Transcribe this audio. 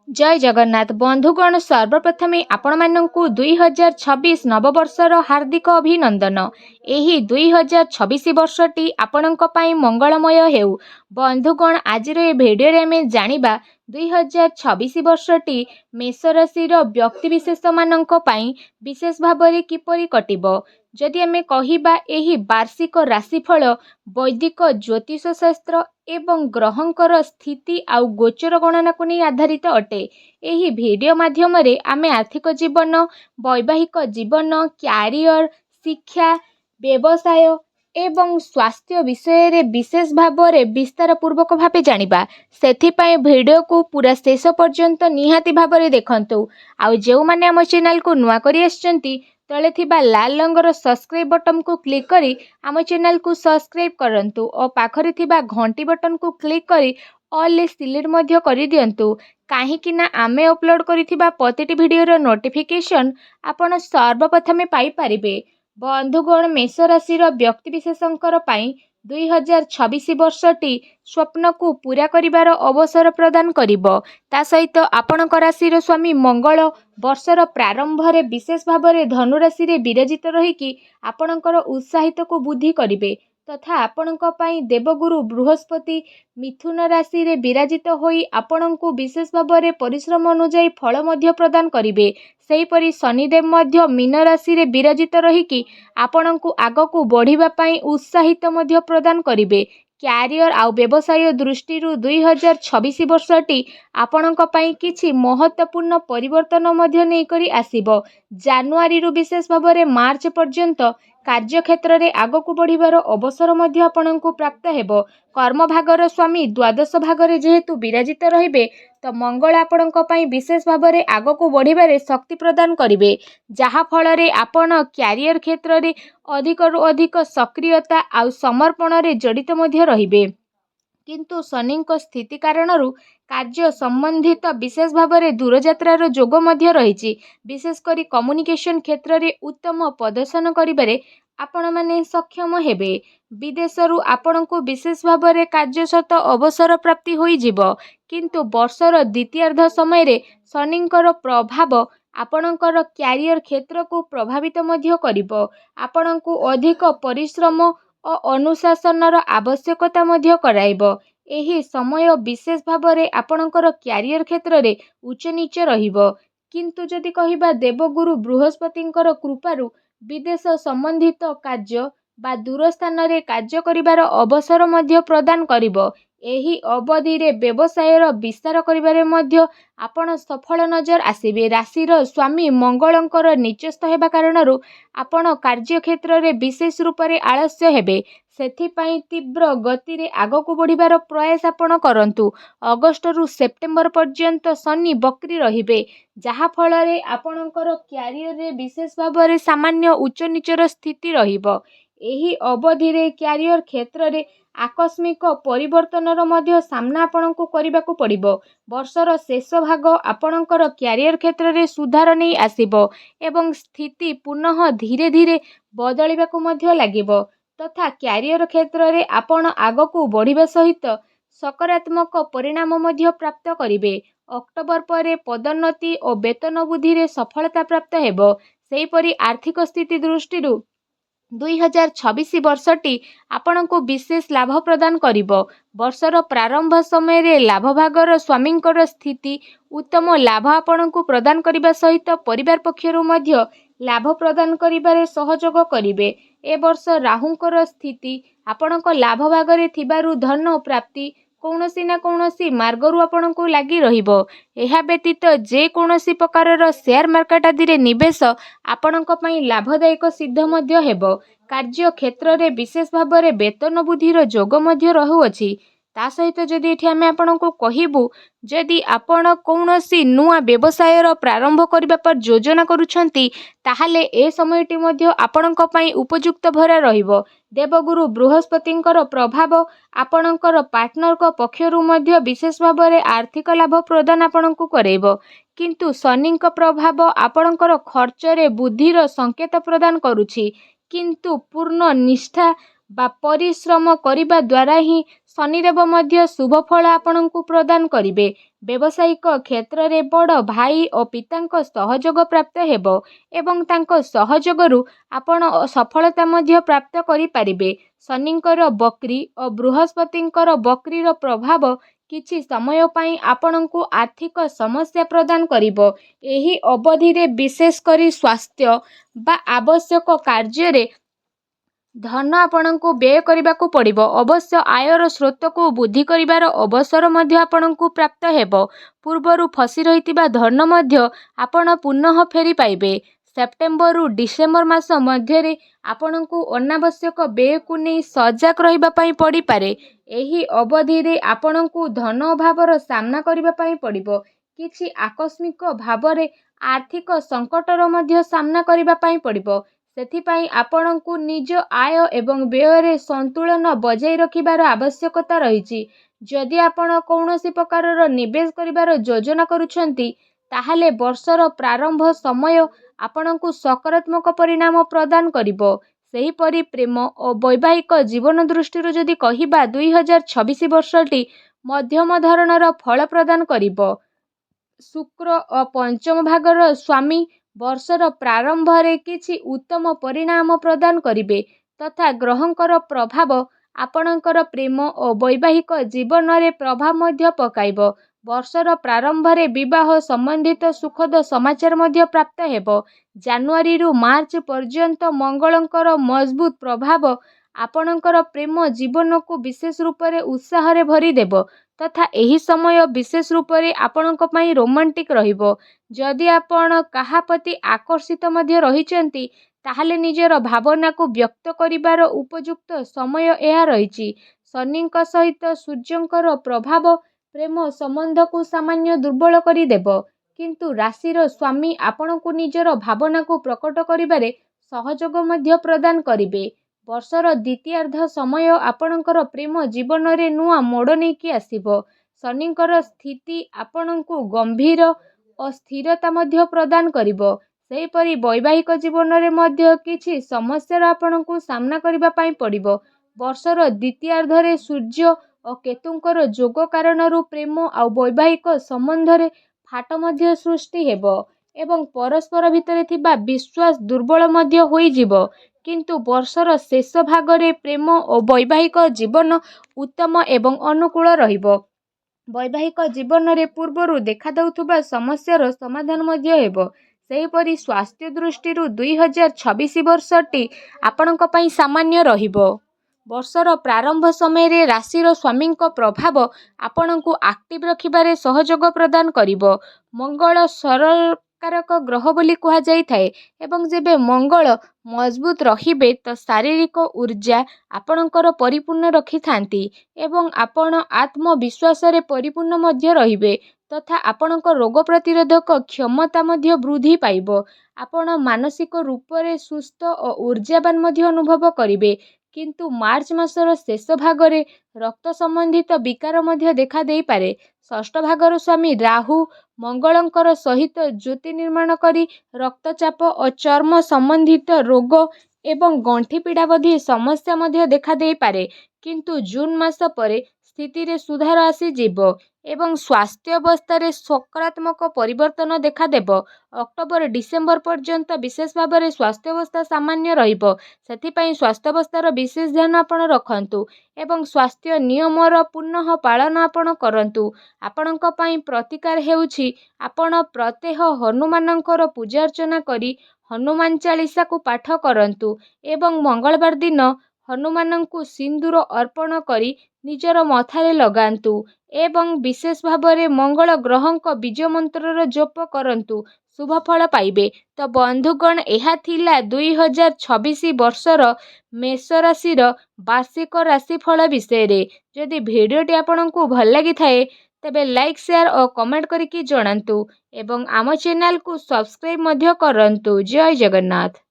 जय जगन्नाथ बंधुगण सर्वप्रथमे आपण 2026 नववर्षर हार्दिक अभिनंदन। एही 2026 वर्षटी आपणक पई मंगलमय हेउ। बंधुगण आज भिडियो रे आमे जानिबा 2026 वर्षटी मेष राशि व्यक्तिविशेष मानक पई विशेष भाବରେ किपरि कटिबो। जदि आमे कहिबा एही वार्षिक राशिफल वैदिक ज्योतिष शास्त्र एवं ग्रहंकर स्थिति आउ गोचर गणना को नहीं आधारित अटे। एही वीडियो माध्यम आमे आर्थिक जीवन, वैवाहिक जीवन, क्यारियर, शिक्षा, व्यवसाय एवं स्वास्थ्य विषय रे विशेष भाବରେ विस्तार पूर्वक भावे जानिबा। सेथिपाई वीडियो को पूरा शेष पर्यंत निहाती भाବରେ देखंतु। आउ जेउ माने हम चैनल को नुआ करी आछंती तले थिबा लाल रंगर सब्सक्राइब बटन को क्लिक करी आम चैनल को सब्सक्राइब करंतु और पाखरे थिबा घंटी बटन को क्लिक करी ऑल सिलेक्ट मध्य करी दियंतु। काहेकि ना आमे अपलोड करिथिबा प्रतिटी वीडियो नोटिफिकेशन आपण सर्वप्रथमे पाई परिबे। बंधुगण मेष राशि व्यक्तिविशेषंकर पई 2026 वर्षटी स्वप्न को पूरा करिवार अवसर प्रदान करिबो। ता सहित आपणक राशि स्वामी मंगल वर्षर प्रारंभ रे विशेष भाବରେ धनु राशि रे विराजित रहिकी आपणकर उत्साहित को बुद्धि करिवे तथा आपणक पई देवगुरु बृहस्पति मिथुन राशि रे विराजित होई आपणको विशेष भाବରେ परिश्रम अनुଯାयी फल मध्य प्रदान करिवे। सेहीपरि शनिदेव मध्य मीन राशि रे विराजित रहिकी आपणको आगको बढ़िबा पई उत्साहित मध्य प्रदान करिवे। क्यारियर आउ व्यवसाय दृष्टि 2026 वर्षटी आपणक पई किछि महत्वपूर्ण परिवर्तन मध्य नै करी आसीबो। जानुआरी रु विशेष भाବରେ मार्च पर्यंत कार्य क्षेत्र रे आगको बढ़िबार अवसर मध्य आपणको प्राप्त हेबो। कर्म भागर स्वामी द्वादश भागरे जेहेतु विराजित रहिबे तो मंगल आपणक पई विशेष भाବରେ आगको बढ़िबारे शक्ति प्रदान करिवे। जहा फल रे आपण क्यारियर क्षेत्र रे अधिक रु अधिक सक्रियता आउ समर्पण रे जड़ित मध्य रहिबे। किंतु शनिक स्थिति कारणरू कार्य संबंधित विशेष भाବରେ दूरयात्रार जोग मध्य रहिछि। विशेष करी कम्युनिकेशन क्षेत्र रे उत्तम प्रदर्शन करिबारे आपण माने सक्षम हेबे। विदेशरू आपणको विशेष भाବରେ कार्यसत अवसर प्राप्ति होई जिवो। किंतु वर्षर द्वितीयार्ध समय रे शनिंकर प्रभाव आपणकर क्यारियर क्षेत्र को प्रभावित मध्य करिवो। आपणको अधिक परिश्रम और अनुशासनर आवश्यकता मध्य कराइबो। एही समय विशेष भाବରେ आपणकर क्यारियर क्षेत्र रे उच्च नीच रहिबो। किंतु जदि कहिबा देवगुरु बृहस्पतिंकर कृपारू विदेश संबंधित कार्य बा दूर स्थान रे कार्य करिवार अवसर मध्य प्रदान करिवो। एही अवधि रे व्यवसायर विस्तार करिवारे मध्य आपण सफल नजर आसीबे। राशिर स्वामी मंगलंकर नीचस्थ हेबा कारणरू आपण कार्य क्षेत्र रे विशेष रूप रे आलस्य हेबे। सेथिपाई तीव्र गति रे आगको बढ़िबार प्रयास आपण करंतु। अगस्त रु सेप्टेम्बर पर्यंत शनि बक्री रहिबे जहा फल रे आपणकर क्यारियर रे विशेष भाବରେ सामान्य उच्च नीचर स्थिति रहिबो। एही अवधि रे क्यारियर क्षेत्र रे आकस्मिक परिवर्तनर मध्य सामना आपणको करिबाकू पड़िबो। वर्षर शेष भाग आपणकर क्यारियर क्षेत्र रे सुधार नै आसीबो एवं स्थिति पुनः धीरे धीरे बदलिबाकू मध्य लागिबो तथा क्यारियर क्षेत्र रे आपण आगकू बढ़िबा सहित सकारात्मक परिणाम मध्य प्राप्त करिवे। अक्टोबर परे पदोन्नति और वेतन वृद्धि रे सफलता प्राप्त हेबो। सेहीपरि आर्थिक स्थिति दृष्टि 2026 वर्षटी आपणको विशेष लाभ प्रदान करिवो। वर्षर प्रारंभ समय रे लाभ भागर स्वामींकर स्थिति उत्तम लाभ आपणको प्रदान करिबा सहित परिवार पक्षरु मध्य लाभ प्रदान करिबारे सहयोग करिवे। ए वर्ष राहुंकर स्थिति आपणको लाभ भागरे थिबारु धन प्राप्ति कौनसी ना कौनसी मार्गरू आपणको लागी रहिबो। एहा व्यतीत जे कौनसी प्रकारर शेयर मार्केट आदि रे निवेश आपणको पई लाभदायक सिद्ध मध्य हेबो। कार्य क्षेत्र रे विशेष भाବରେ वेतन वृद्धिर जोग मध्य रहुअछि। ता सहित जदि एठी आमे आपणको कहिबु जदि आपण कौनसी नुआ व्यवसायर प्रारंभ करिबा पर योजना करूछंती ताहाले ए समयटी मध्य आपणको पई उपयुक्त भरा रहिबो। देवगुरु बृहस्पतिंकर प्रभाव आपणकर पार्टनर को पक्षरु मध्य विशेष भाବରେ आर्थिक लाभ प्रदान आपणको करेइबो। किंतु शनिंक प्रभाव आपणकर खर्च रे बुद्धिर संकेत प्रदान करूछि। किंतु पूर्ण निष्ठा ବା ପରିଶ୍ରମ କରିବା ଦ୍ୱାରା ହିଁ ଶନିଦେବ ମଧ୍ୟ ଶୁଭ ଫଳ ଆପଣଙ୍କୁ ପ୍ରଦାନ କରିବେ। ବ୍ୟବସାୟିକ କ୍ଷେତ୍ରରେ ବଡ଼ ଭାଇ ଓ ପିତାଙ୍କ ସହଯୋଗ ପ୍ରାପ୍ତ ହେବ ଏବଂ ତାଙ୍କ ସହଯୋଗରୁ ଆପଣ ସଫଳତା ମଧ୍ୟ ପ୍ରାପ୍ତ କରିପାରିବେ। ଶନିଙ୍କର ବକ୍ରି ଓ ବୃହସ୍ପତିଙ୍କର ବକ୍ରିର ପ୍ରଭାବ କିଛି ସମୟ ପାଇଁ ଆପଣଙ୍କୁ ଆର୍ଥିକ ସମସ୍ୟା ପ୍ରଦାନ କରିବ। ଏହି ଅବଧିରେ ବିଶେଷ କରି ସ୍ୱାସ୍ଥ୍ୟ ବା ଆବଶ୍ୟକ କାର୍ଯ୍ୟରେ ଧନ ଆପଣଙ୍କୁ ବ୍ୟୟ କରିବାକୁ ପଡ଼ିବ। ଅବଶ୍ୟ ଆୟର ସ୍ରୋତକୁ ବୃଦ୍ଧି କରିବାର ଅବସର ମଧ୍ୟ ଆପଣଙ୍କୁ ପ୍ରାପ୍ତ ହେବ। ପୂର୍ବରୁ ଫସି ରହିଥିବା ଧନ ମଧ୍ୟ ଆପଣ ପୁନଃ ଫେରି ପାଇବେ। ସେପ୍ଟେମ୍ବରରୁ ଡିସେମ୍ବର ମାସ ମଧ୍ୟରେ ଆପଣଙ୍କୁ ଅନାବଶ୍ୟକ ବ୍ୟୟକୁ ନେଇ ସଜାଗ ରହିବା ପାଇଁ ପଡ଼ିପାରେ। ଏହି ଅବଧିରେ ଆପଣଙ୍କୁ ଧନ ଅଭାବର ସାମ୍ନା କରିବା ପାଇଁ ପଡ଼ିବ। କିଛି ଆକସ୍ମିକ ଭାବରେ ଆର୍ଥିକ ସଙ୍କଟର ମଧ୍ୟ ସାମ୍ନା କରିବା ପାଇଁ ପଡ଼ିବ। ସେଥିପାଇଁ ଆପଣଙ୍କୁ ନିଜ ଆୟ ଏବଂ ବ୍ୟୟରେ ସନ୍ତୁଳନ ବଜାୟ ରଖିବାର ଆବଶ୍ୟକତା ରହିଛି। ଯଦି ଆପଣ କୌଣସି ପ୍ରକାରର ନିବେଶ କରିବାର ଯୋଜନା କରୁଛନ୍ତି, ତାହେଲେ ବର୍ଷର ପ୍ରାରମ୍ଭ ସମୟ ଆପଣଙ୍କୁ ସକାରାତ୍ମକ ପରିଣାମ ପ୍ରଦାନ କରିବ। ସେହିପରି ପ୍ରେମ ଓ ବୈବାହିକ ଜୀବନ ଦୃଷ୍ଟିରୁ ଯଦି କହିବା, 2026 ବର୍ଷଟି ମଧ୍ୟମ ଧରଣର ଫଳ ପ୍ରଦାନ କରିବ। ଶୁକ୍ର ଓ ପଞ୍ଚମ ଭାଗର ସ୍ୱାମୀ ବର୍ଷର ପ୍ରାରମ୍ଭରେ କିଛି ଉତ୍ତମ ପରିଣାମ ପ୍ରଦାନ କରିବେ ତଥା ଗ୍ରହଙ୍କର ପ୍ରଭାବ ଆପଣଙ୍କର ପ୍ରେମ ଓ ବୈବାହିକ ଜୀବନରେ ପ୍ରଭାବ ମଧ୍ୟ ପକାଇବ। ବର୍ଷର ପ୍ରାରମ୍ଭରେ ବିବାହ ସମ୍ବନ୍ଧିତ ସୁଖଦ ସମାଚାର ମଧ୍ୟ ପ୍ରାପ୍ତ ହେବ। ଜାନୁଆରୀରୁ ମାର୍ଚ୍ଚ ପର୍ଯ୍ୟନ୍ତ ମଙ୍ଗଳଙ୍କର ମଜବୁତ ପ୍ରଭାବ ଆପଣଙ୍କର ପ୍ରେମ ଜୀବନକୁ ବିଶେଷ ରୂପରେ ଉତ୍ସାହରେ ଭରିଦେବ ତଥା ଏହି ସମୟ ବିଶେଷ ରୂପରେ ଆପଣଙ୍କ ପାଇଁ ରୋମାଣ୍ଟିକ୍ ରହିବ। ଯଦି ଆପଣ କାହା ପ୍ରତି ଆକର୍ଷିତ ମଧ୍ୟ ରହିଛନ୍ତି, ତାହେଲେ ନିଜର ଭାବନାକୁ ବ୍ୟକ୍ତ କରିବାର ଉପଯୁକ୍ତ ସମୟ ଏହା ରହିଛି। ଶନିଙ୍କ ସହିତ ସୂର୍ଯ୍ୟଙ୍କର ପ୍ରଭାବ ପ୍ରେମ ସମ୍ବନ୍ଧକୁ ସାମାନ୍ୟ ଦୁର୍ବଳ କରିଦେବ, କିନ୍ତୁ ରାଶିର ସ୍ୱାମୀ ଆପଣଙ୍କୁ ନିଜର ଭାବନାକୁ ପ୍ରକଟ କରିବାରେ ସହଯୋଗ ମଧ୍ୟ ପ୍ରଦାନ କରିବେ। ବର୍ଷର ଦ୍ୱିତୀୟାର୍ଦ୍ଧ ସମୟ ଆପଣଙ୍କର ପ୍ରେମ ଜୀବନରେ ନୂଆ ମୋଡ଼ ନେଇକି ଆସିବ। ଶନିଙ୍କର ସ୍ଥିତି ଆପଣଙ୍କୁ ଗମ୍ଭୀର ଓ ସ୍ଥିରତା ମଧ୍ୟ ପ୍ରଦାନ କରିବ। ସେହିପରି ବୈବାହିକ ଜୀବନରେ ମଧ୍ୟ କିଛି ସମସ୍ୟାର ଆପଣଙ୍କୁ ସାମ୍ନା କରିବା ପାଇଁ ପଡ଼ିବ। ବର୍ଷର ଦ୍ୱିତୀୟାର୍ଦ୍ଧରେ ସୂର୍ଯ୍ୟ ଓ କେତୁଙ୍କର ଯୋଗ କାରଣରୁ ପ୍ରେମ ଆଉ ବୈବାହିକ ସମ୍ବନ୍ଧରେ ଫାଟ ମଧ୍ୟ ସୃଷ୍ଟି ହେବ ଏବଂ ପରସ୍ପର ଭିତରେ ଥିବା ବିଶ୍ୱାସ ଦୁର୍ବଳ ମଧ୍ୟ ହୋଇଯିବ। କିନ୍ତୁ ବର୍ଷର ଶେଷ ଭାଗରେ ପ୍ରେମ ଓ ବୈବାହିକ ଜୀବନ ଉତ୍ତମ ଏବଂ ଅନୁକୂଳ ରହିବ। ବୈବାହିକ ଜୀବନରେ ପୂର୍ବରୁ ଦେଖାଦେଉଥିବା ସମସ୍ୟାର ସମାଧାନ ମଧ୍ୟ ହେବ। ସେହିପରି ସ୍ୱାସ୍ଥ୍ୟ ଦୃଷ୍ଟିରୁ 2026 ବର୍ଷଟି ଆପଣଙ୍କ ପାଇଁ ସାମାନ୍ୟ ରହିବ। ବର୍ଷର ପ୍ରାରମ୍ଭ ସମୟରେ ରାଶିର ସ୍ୱାମୀଙ୍କ ପ୍ରଭାବ ଆପଣଙ୍କୁ ଆକ୍ଟିଭ ରଖିବାରେ ସହଯୋଗ ପ୍ରଦାନ କରିବ। ମଙ୍ଗଳ ସରକାରକ ଗ୍ରହ ବୋଲି କୁହାଯାଇଥାଏ ଏବଂ ଯେବେ ମଙ୍ଗଳ ମଜବୁତ ରହିବେ ତ ଶାରୀରିକ ଊର୍ଜା ଆପଣଙ୍କର ପରିପୂର୍ଣ୍ଣ ରଖିଥାନ୍ତି ଏବଂ ଆପଣ ଆତ୍ମବିଶ୍ୱାସରେ ପରିପୂର୍ଣ୍ଣ ମଧ୍ୟ ରହିବେ ତଥା ଆପଣଙ୍କ ରୋଗ ପ୍ରତିରୋଧକ କ୍ଷମତା ମଧ୍ୟ ବୃଦ୍ଧି ପାଇବ। ଆପଣ ମାନସିକ ରୂପରେ ସୁସ୍ଥ ଓ ଊର୍ଜାବାନ ମଧ୍ୟ ଅନୁଭବ କରିବେ। କିନ୍ତୁ ମାର୍ଚ୍ଚ ମାସର ଶେଷ ଭାଗରେ ରକ୍ତ ସମ୍ବନ୍ଧିତ ବିକାର ମଧ୍ୟ ଦେଖା ଦେଇପାରେ। ଷଷ୍ଠ ଭାଗର ସ୍ୱାମୀ ରାହୁ ମଙ୍ଗଳଙ୍କର ସହିତ ଜ୍ୟୋତି ନିର୍ମାଣ କରି ରକ୍ତଚାପ ଓ ଚର୍ମ ସମ୍ବନ୍ଧିତ ରୋଗ ଏବଂ ଗଣ୍ଠି ପୀଡ଼ା ଭଳି ସମସ୍ୟା ମଧ୍ୟ ଦେଖା ଦେଇପାରେ। କିନ୍ତୁ ଜୁନ୍ ମାସ ପରେ ସ୍ଥିତିରେ ସୁଧାର ଆସିଯିବ ଏବଂ ସ୍ୱାସ୍ଥ୍ୟାବସ୍ଥାରେ ସକାରାତ୍ମକ ପରିବର୍ତ୍ତନ ଦେଖାଦେବ। ଅକ୍ଟୋବର ଡିସେମ୍ବର ପର୍ଯ୍ୟନ୍ତ ବିଶେଷ ଭାବରେ ସ୍ୱାସ୍ଥ୍ୟାବସ୍ଥା ସାମାନ୍ୟ ରହିବ। ସେଥିପାଇଁ ସ୍ୱାସ୍ଥ୍ୟାବସ୍ଥାର ବିଶେଷ ଧ୍ୟାନ ଆପଣ ରଖନ୍ତୁ ଏବଂ ସ୍ୱାସ୍ଥ୍ୟ ନିୟମର ପୁନଃ ପାଳନ ଆପଣ କରନ୍ତୁ। ଆପଣଙ୍କ ପାଇଁ ପ୍ରତିକାର ହେଉଛି ଆପଣ ପ୍ରତ୍ୟହ ହନୁମାନଙ୍କର ପୂଜାର୍ଚ୍ଚନା କରି ହନୁମାନ ଚାଳିସାକୁ ପାଠ କରନ୍ତୁ ଏବଂ ମଙ୍ଗଳବାର ଦିନ ହନୁମାନଙ୍କୁ ସିନ୍ଦୁର ଅର୍ପଣ କରି ନିଜର ମଥାରେ ଲଗାନ୍ତୁ ଏବଂ ବିଶେଷ ଭାବରେ ମଙ୍ଗଳ ଗ୍ରହଙ୍କ ବୀଜ ମନ୍ତ୍ରର ଜପ କରନ୍ତୁ, ଶୁଭ ଫଳ ପାଇବେ। ତ ବନ୍ଧୁଗଣ, ଏହା ଥିଲା 2026 ବର୍ଷର ମେଷ ରାଶିର ବାର୍ଷିକ ରାଶିଫଳ ବିଷୟରେ। ଯଦି ଭିଡ଼ିଓଟି ଆପଣଙ୍କୁ ଭଲ ଲାଗିଥାଏ ତେବେ ଲାଇକ୍, ସେୟାର ଓ କମେଣ୍ଟ କରିକି ଜଣାନ୍ତୁ ଏବଂ ଆମ ଚ୍ୟାନେଲକୁ ସବସ୍କ୍ରାଇବ୍ ମଧ୍ୟ କରନ୍ତୁ। ଜୟ ଜଗନ୍ନାଥ।